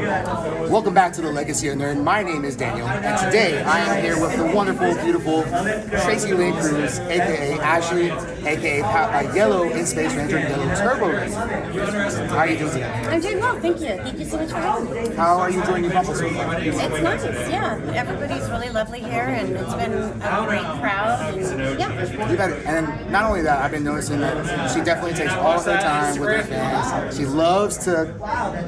Welcome back to the Legacy of Nerd. My name is Daniel, and today I am here with the wonderful, beautiful Tracy Lynn Cruz, aka Ashley, aka Yellow in Space Ranger, Yellow Turbo Ranger. How are you doing today? I'm doing well, thank you. Thank you so much for having me. How are you enjoying your bubble so far? It's nice, yeah. Everybody's really lovely here, and it's been a great crowd. And yeah. You better, and not only that, I've been noticing that she definitely takes all of her time with her fans. She loves to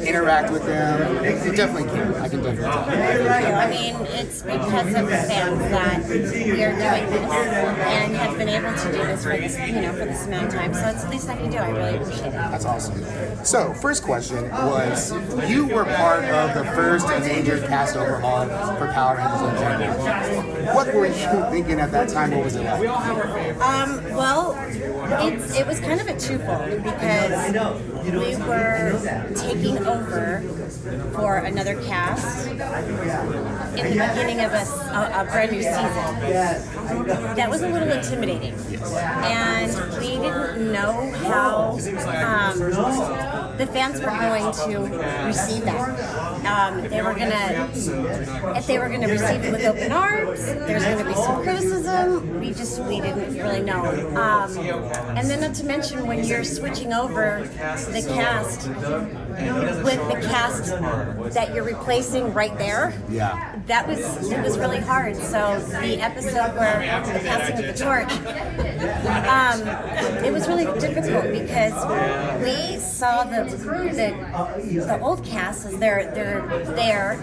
interact with them. You definitely can. I can definitely tell. I mean, it's because of the fans that we are doing this and have been able to do this for this, for this amount of time. So it's the least I can do. I really appreciate it. That's awesome. So, first question was, you were part of the first major cast overhaul for Power Rangers in general. What were you thinking at that time? What was it like? Well, it was kind of a twofold because we were taking over for another cast in the beginning of a brand new season. That was a little intimidating, and we didn't know how the fans were going to receive that. If they were gonna receive it with open arms, there's gonna be some criticism. We didn't really know. And then not to mention when you're switching over the cast with the cast that you're replacing right there. Yeah. It was really hard. So the episode where the passing of the torch, it was really difficult because we saw the old cast as they're there,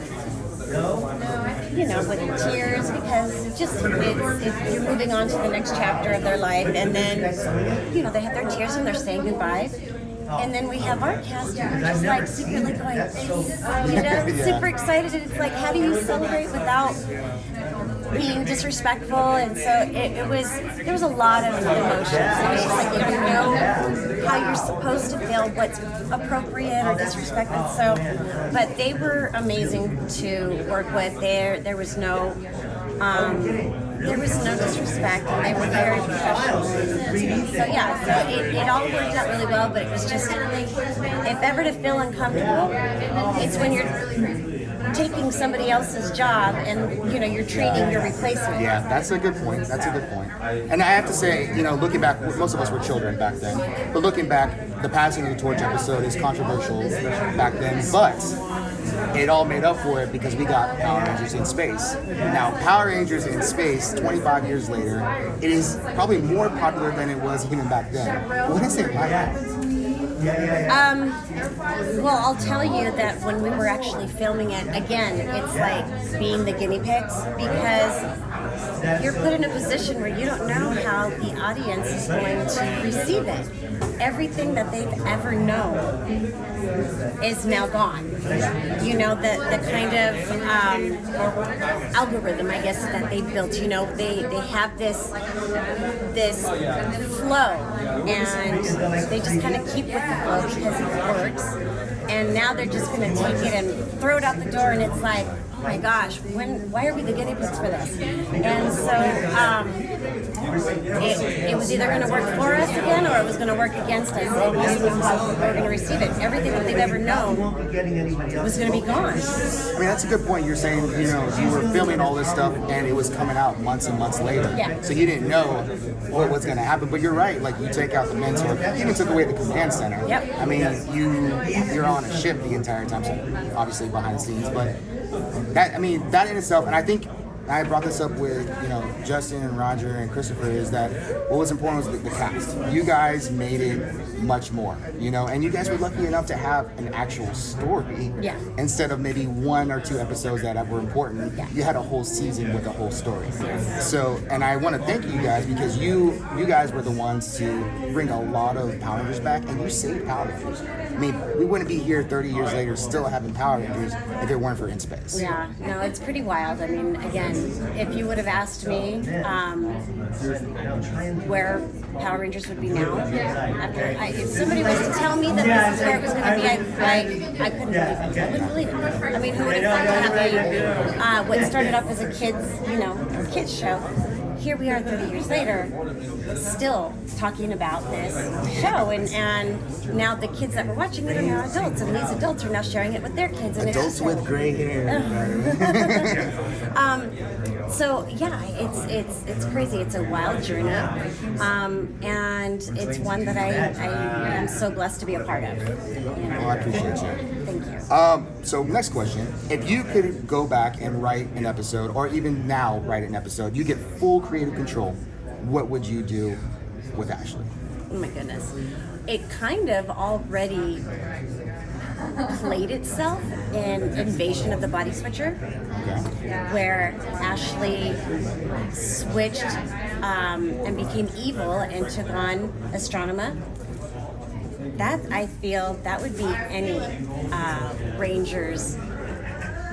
with tears because you're moving on to the next chapter of their life, and then they have their tears and they're saying goodbye. And then we have our cast, and we're just like secretly going, super excited. And it's like, how do you celebrate without being disrespectful? And so there was a lot of emotions. It was just like, you know how you're supposed to feel, what's appropriate or disrespectful. So, but they were amazing to work with. There was no disrespect, and they were very professional. So it all worked out really well, but it was just, if ever to feel uncomfortable, it's when you're taking somebody else's job and you're training your replacement. Yeah, that's a good point. And I have to say, looking back, most of us were children back then, but looking back, the passing of the torch episode is controversial back then, but it all made up for it because we got Power Rangers in Space. Now, Power Rangers in Space, 25 years later, it is probably more popular than it was even back then. What is it like? Well, I'll tell you that when we were actually filming it, again, it's like being the guinea pigs, because you're put in a position where you don't know how the audience is going to receive it. Everything that they've ever known is now gone. The kind of algorithm, I guess, that they built. They have this flow, and they just kind of keep with the flow because it works. And now they're just going to take it and throw it out the door, and it's like, oh my gosh, why are we the guinea pigs for this? And so it was either going to work for us again, or it was going to work against us. And we didn't know how we were going to receive it. Everything that they've ever known was going to be gone. I mean, that's a good point. You're saying, you were filming all this stuff and it was coming out months and months later. Yeah. So you didn't know what was going to happen. But you're right. Like, you take out the mentor. You even took away the command center. Yep. I mean, you're on a ship the entire time. So obviously behind the scenes, but that in itself, and I think I brought this up with Justin and Roger and Christopher, is that what was important was the cast. You guys made it much more, and you guys were lucky enough to have an actual story. Yeah. Instead of maybe 1 or 2 episodes that were important. Yeah. You had a whole season with a whole story. So, and I want to thank you guys because you guys were the ones to bring a lot of Power Rangers back, and you saved Power Rangers. I mean, we wouldn't be here 30 years later still having Power Rangers if it weren't for In Space. Yeah, no, it's pretty wild. I mean, again, if you would have asked me where Power Rangers would be now, if somebody was to tell me that this is where it was going to be, I couldn't believe it. I wouldn't believe it. I mean, who would have thought to have what started off as a kids show here we are 30 years later, still talking about this show, and now the kids that were watching it are now adults, and these adults are now sharing it with their kids. And Adults it's just with gray hair. So yeah, it's crazy. It's a wild journey, and it's one that I am so blessed to be a part of. Well, I appreciate you. Thank you. So next question. If you could go back and write an episode, or even now write an episode, you get full creative control, what would you do with Ashley? Oh my goodness. It kind of already played itself in Invasion of the Body Switcher, where Ashley switched and became evil and took on Astronema. That, I feel, that would be any Ranger's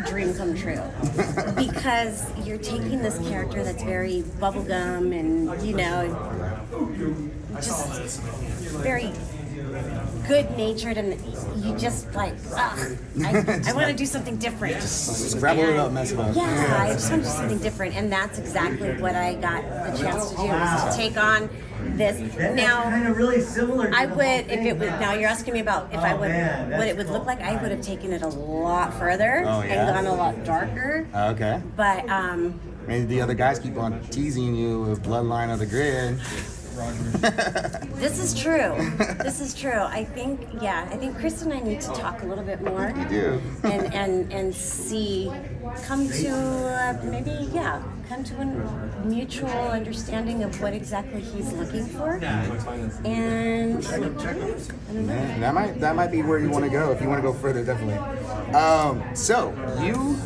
dream come true. Because you're taking this character that's very bubblegum and, just very good-natured, and you just like, I want to do something different. Just scrabble it up, mess it up. Yeah, I just want to do something different, and that's exactly what I got the chance to do, was to take on this. Now, kind of really similar. I would, if it was, now you're asking me about if I would, what it would look like, I would have taken it a lot further and gone a lot darker. Okay. But, Maybe the other guys keep on teasing you with Bloodline of the Grid. This is true. This is true. I think Chris and I need to talk a little bit more. You do. and see, come to a mutual understanding of what exactly he's looking for. And I don't know. That might be where you want to go. If you want to go further, definitely. So you.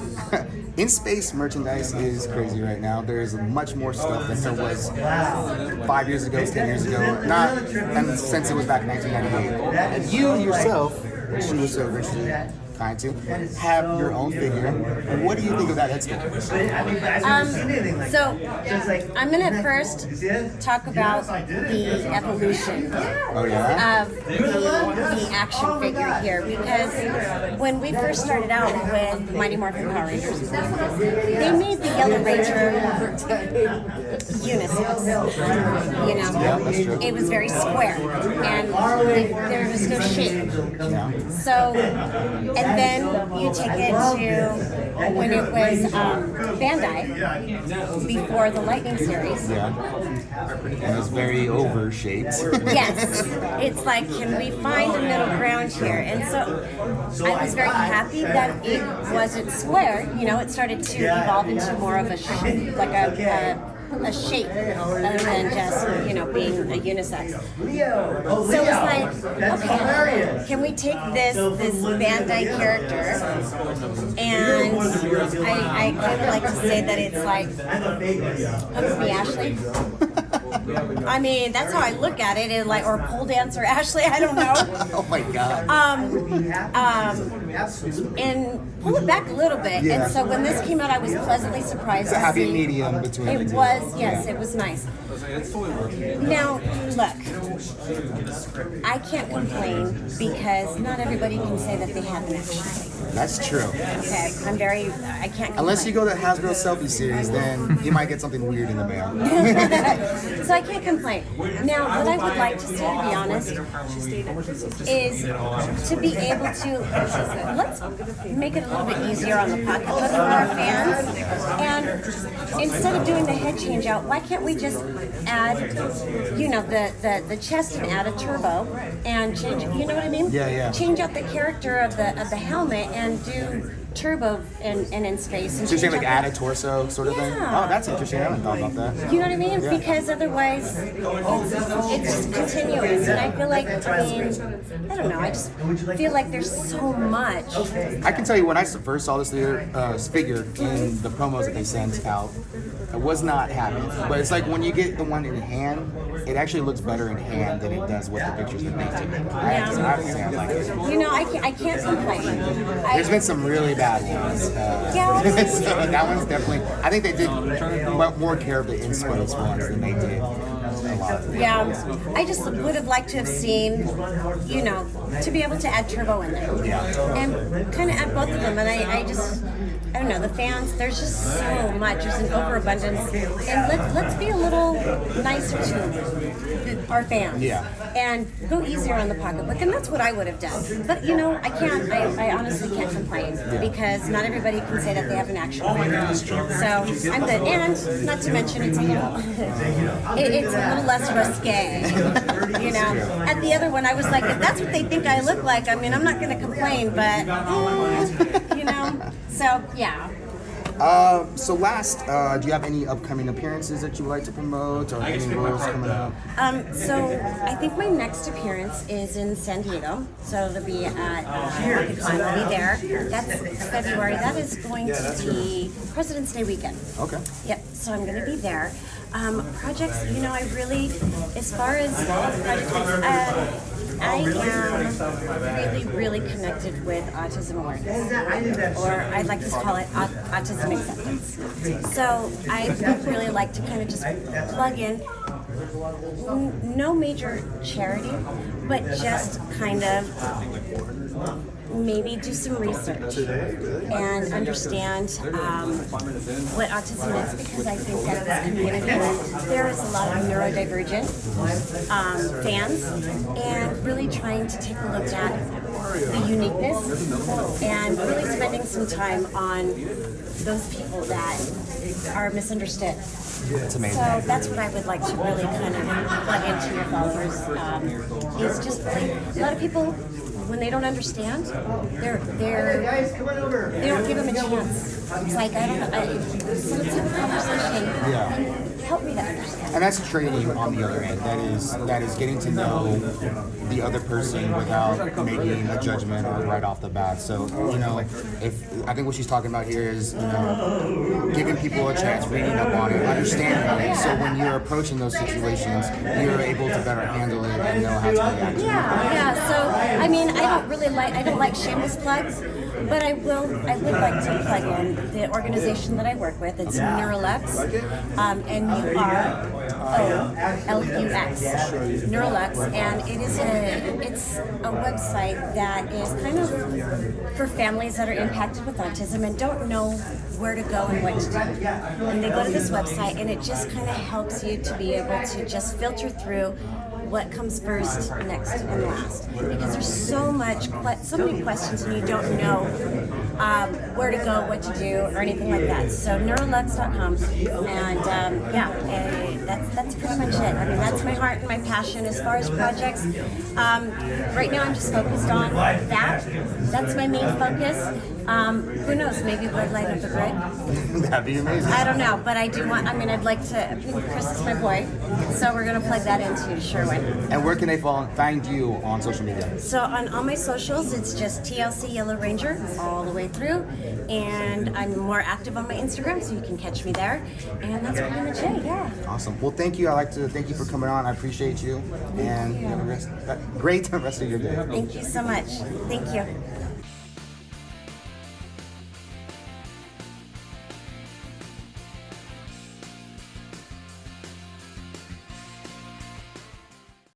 In space merchandise is crazy right now. There's much more stuff than there was 5 years ago, 10 years ago. And since it was back in 1998. And you yourself, which you were so graciously kind to, have your own figure. What do you think of that headsculpt? So I'm gonna first talk about the evolution of the action figure here, because when we first started out with Mighty Morphin Power Rangers, they made the Yellow Ranger unisex. It was very square, and there was no shape. So, and then you take it to when it was Bandai before the Lightning series. And it's very over-shaped. Yes, it's like, can we find a middle ground here? And so I was very happy that it wasn't square. It started to evolve into more of a shape other than just being a unisex. So it's like, okay, can we take this Bandai character, and I kind of like to say that it's like, me, Ashley. I mean, that's how I look at it, or pole dancer Ashley. I don't know. Oh my God. And pull it back a little bit. And so when this came out, I was pleasantly surprised. It's a happy medium between the two. It was, yes, it was nice. Now, look, I can't complain because not everybody can say that they have an action figure. That's true. Okay, I can't complain. Unless you go to Hasbro Selfie Series, then you might get something weird in the mail. So I can't complain. Now, what I would like to see, to be honest, is to be able to, let's make it a little bit easier on the pocketbook for our fans. And instead of doing the head change out, why can't we just add, the chest and add a turbo and change, you know what I mean? Yeah. Change out the character of the helmet and do turbo and in space. And So you're saying like add a torso sort of thing? Yeah. Oh, that's interesting. I haven't thought about that. You know what I mean? Yeah. Because otherwise, it's just continuous. And I feel like, I don't know, I just feel like there's so much. I can tell you when I first saw this figure in the promos that they sent out, I was not happy. But it's like when you get the one in hand, it actually looks better in hand than it does with the pictures that they took. I have to say, I like it. I can't complain. There's been some really bad ones. So that one's definitely, I think they did more care of the in-space ones than they did. Yeah, I just would have liked to have seen, to be able to add turbo in there. Yeah. And kind of add both of them. And I I don't know, the fans, there's just so much. There's an overabundance. And let's be a little nicer to our fans. Yeah. And go easier on the pocketbook. And that's what I would have done. But, you know, I honestly can't complain because not everybody can say that they have an actual fan. So I'm good. And not to mention, it's a little, it's a little less risque. You know, at the other one, I was like, if that's what they think I look like, I mean, I'm not going to complain, but, you know, so yeah. So last, do you have any upcoming appearances that you would like to promote or any roles coming up? So I think my next appearance is in San Diego. So it'll be at Con. I'll be there. That's February. That is going to be President's Day weekend. Okay. Yep. So I'm going to be there. Projects, you know, I really, as far as projects, I am really connected with autism awareness, or I'd like to call it autism acceptance. So I would really like to kind of just plug in, no major charity, but just kind of maybe do some research and understand what autism is, because I think that this community, there is a lot of neurodivergent fans, and really trying to take a look at the uniqueness and really spending some time on those people that are misunderstood. It's amazing. So that's what I would like to really kind of plug into your followers. Is just really, a lot of people, when they don't understand, they don't give them a chance. It's like, I don't know, so let's have a conversation. Yeah. Help me to understand. And that's training on the other end. That is getting to know the other person without making a judgment or right off the bat. So, you know, if I think what she's talking about here is, you know, giving people a chance, reading up on it, understanding it. So when you're approaching those situations, you're able to better handle it and know how to react. Yeah. So I mean, I don't like shameless plugs, but I would like to plug in the organization that I work with. It's Neurolux, Neurolux, Neurolux, and it's a website that is kind of for families that are impacted with autism and don't know where to go and what to do. And they go to this website, and it just kind of helps you to be able to just filter through what comes first, next, and last. Because there's so many questions, and you don't know where to go, what to do, or anything like that. So neurolux.com, and that's pretty much it. I mean, that's my heart and my passion as far as projects. Right now, I'm just focused on that. That's my main focus. Who knows? Maybe Red Light of the Grid. That'd be amazing. I don't know, but I do want. I mean, I'd like to. Chris is my boy, so we're gonna plug that into Sherwin. And where can they find you on social media? So on all my socials, it's just TLC Yellow Ranger all the way through, and I'm more active on my Instagram, so you can catch me there. And that's pretty much it. Yeah. Awesome. Well, thank you. I'd like to thank you for coming on. I appreciate you, and you have a great rest of your day. Thank you so much. Thank you.